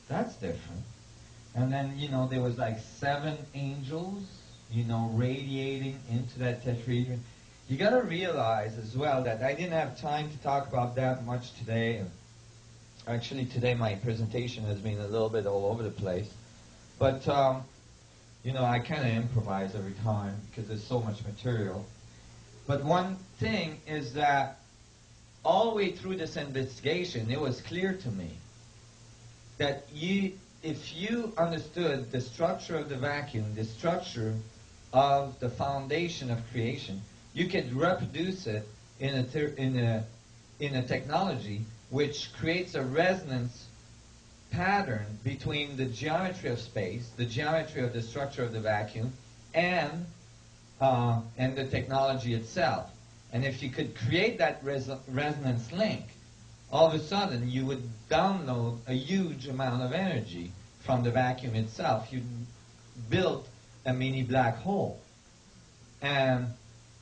that's different. And then, there was like 7 angels, radiating into that tetrahedron. You got to realize as well that I didn't have time to talk about that much today. Actually, today my presentation has been a little bit all over the place. But, I kind of improvise every time because there's so much material. But one thing is that all the way through this investigation, it was clear to me that if you understood the structure of the vacuum, the structure of the foundation of creation, you could reproduce it in a technology which creates a resonance pattern between the geometry of space, the geometry of the structure of the vacuum, and the technology itself. And if you could create that resonance link, all of a sudden you would download a huge amount of energy from the vacuum itself. You'd build a mini black hole. And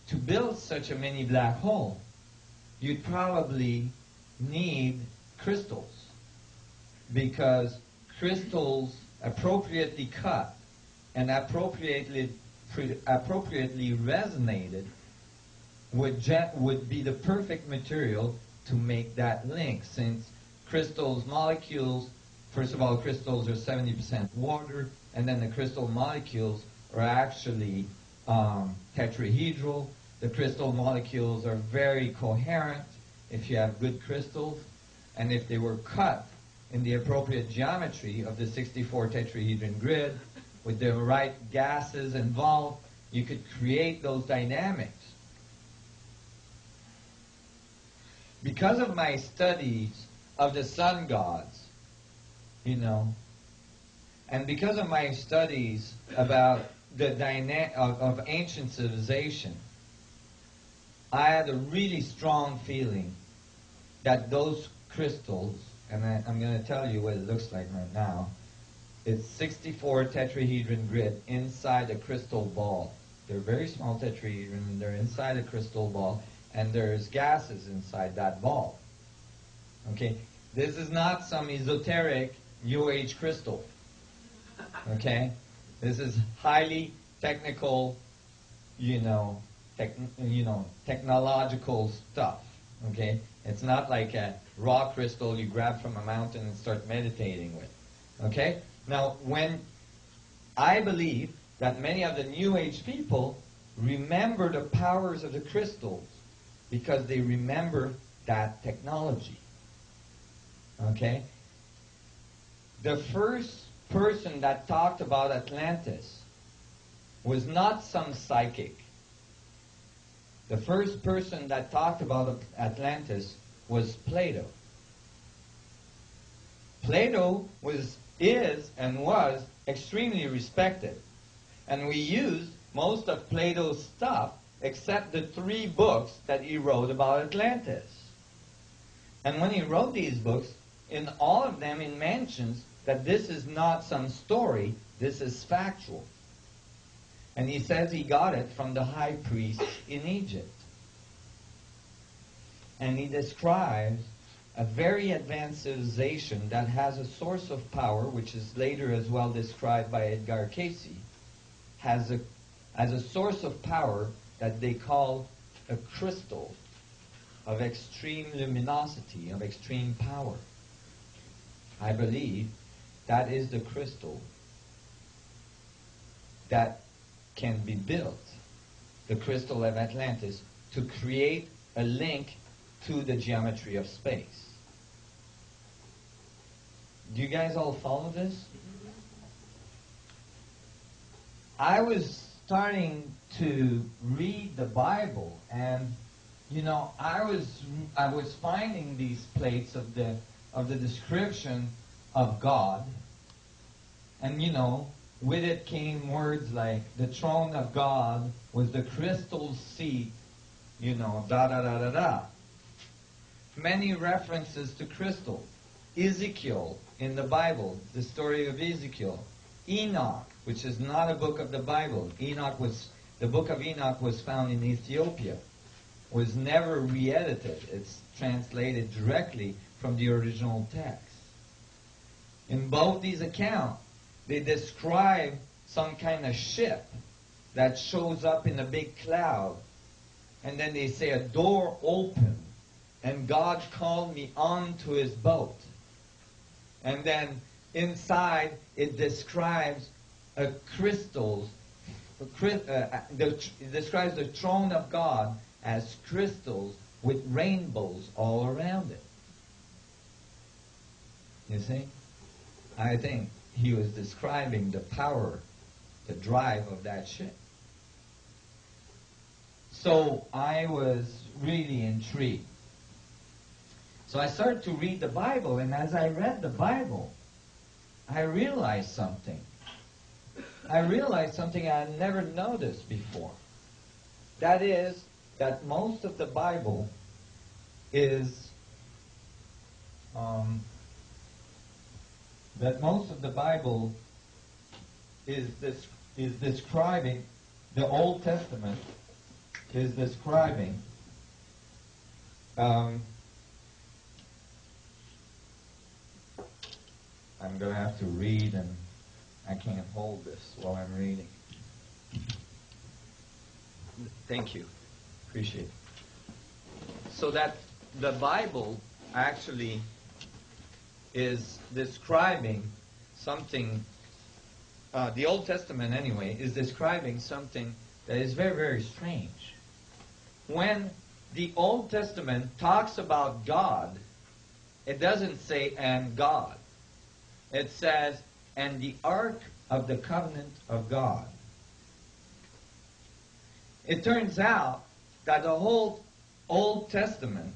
to build such a mini black hole, you'd probably need crystals, because crystals appropriately cut and appropriately resonated would be the perfect material to make that link, since crystals molecules, first of all, crystals are 70% water, and then the crystal molecules are actually tetrahedral. The crystal molecules are very coherent if you have good crystals, and if they were cut in the appropriate geometry of the 64 tetrahedron grid with the right gases involved, you could create those dynamics. Because of my studies of the sun gods, and because of my studies about the dynamic of ancient civilization, I had a really strong feeling that those crystals, and I'm going to tell you what it looks like right now. It's 64 tetrahedron grid inside a crystal ball. They're very small tetrahedron, and they're inside a crystal ball, and there's gases inside that ball. Okay? This is not some esoteric New Age crystal. Okay? This is highly technical, technological stuff. Okay? It's not like a raw crystal you grab from a mountain and start meditating with. Okay? Now, when I believe that many of the New Age people remember the powers of the crystals because they remember that technology. Okay? The first person that talked about Atlantis was not some psychic. The first person that talked about Atlantis was Plato. Plato is and was extremely respected. And we use most of Plato's stuff except the 3 books that he wrote about Atlantis. And when he wrote these books, in all of them he mentions that this is not some story, this is factual. And he says he got it from the high priest in Egypt. And he describes a very advanced civilization that has a source of power, which is later as well described by Edgar Cayce, has a source of power that they call a crystal of extreme luminosity, of extreme power. I believe that is the crystal that can be built, the crystal of Atlantis, to create a link to the geometry of space. Do you guys all follow this? I was starting to read the Bible, and I was finding these plates of the description of God, and with it came words like the throne of God was the crystal seat, da da da da da. Many references to crystal. Ezekiel in the Bible, the story of Ezekiel. Enoch, which is not a book of the Bible. The book of Enoch was found in Ethiopia. Was never re-edited. It's translated directly from the original text. In both these accounts, they describe some kind of ship that shows up in a big cloud. And then they say a door opened, and God called me onto his boat. And then inside it describes crystals. It describes the throne of God as crystals with rainbows all around it. You see? I think he was describing the power, the drive of that ship. So I was really intrigued. So I started to read the Bible, and as I read the Bible, I realized something. I realized something I had never noticed before. That is, that most of the Bible is describing, the Old Testament is describing I'm going to have to read, and I can't hold this while I'm reading. Thank you. Appreciate it. So that the Bible actually is describing something, the Old Testament anyway, is describing something that is very, very strange. When the Old Testament talks about God, it doesn't say, and God. It says, and the Ark of the Covenant of God. It turns out that the whole Old Testament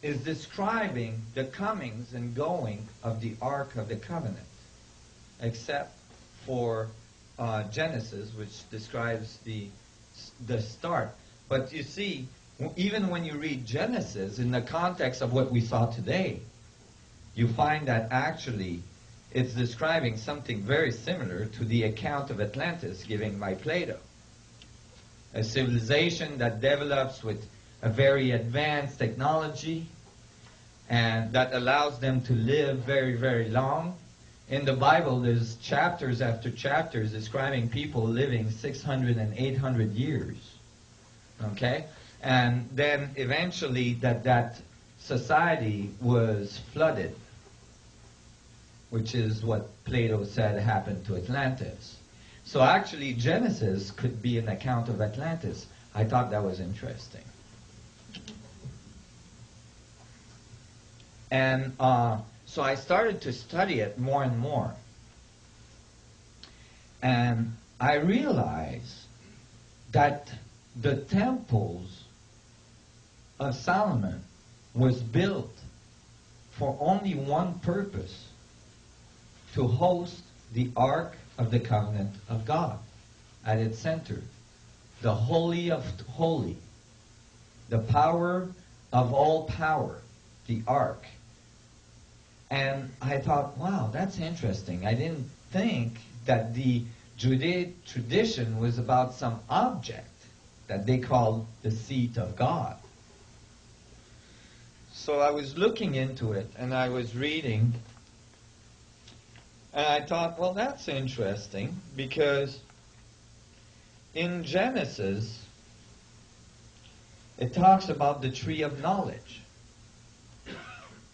is describing the comings and going of the Ark of the Covenant, except for Genesis, which describes the start. But you see, even when you read Genesis in the context of what we saw today, you find that actually it's describing something very similar to the account of Atlantis given by Plato. A civilization that develops with a very advanced technology and that allows them to live very, very long. In the Bible, there's chapters after chapters describing people living 600 and 800 years. Okay? And then eventually that society was flooded, which is what Plato said happened to Atlantis. So actually Genesis could be an account of Atlantis. I thought that was interesting. And so I started to study it more and more. And I realized that the temples of Solomon was built for only one purpose: to host the Ark of the Covenant of God at its center, the Holy of Holy, the power of all power, the Ark. And I thought, wow, that's interesting. I didn't think that the Judaic tradition was about some object that they called the seat of God. So I was looking into it, and I was reading, and I thought, well, that's interesting, because in Genesis, it talks about the tree of knowledge.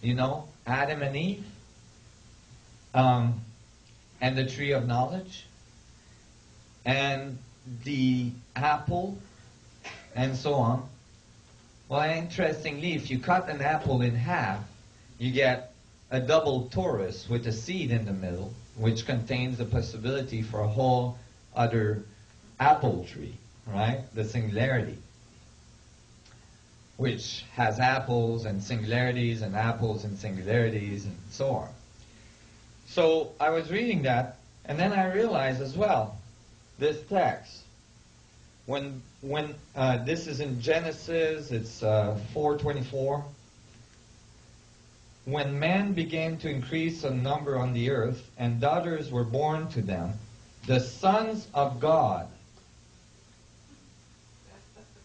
You know, Adam and Eve, and the tree of knowledge, and the apple, and so on. Well, interestingly, if you cut an apple in half, you get a double torus with a seed in the middle, which contains the possibility for a whole other apple tree, right? The singularity, which has apples and singularities and apples and singularities and so on. So I was reading that, and then I realized as well, this text, when this is in Genesis, it's 4:24. When man began to increase in number on the earth, and daughters were born to them, the sons of God,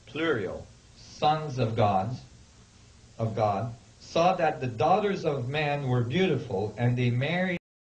plural, sons of God, saw that the daughters of man were beautiful, and they married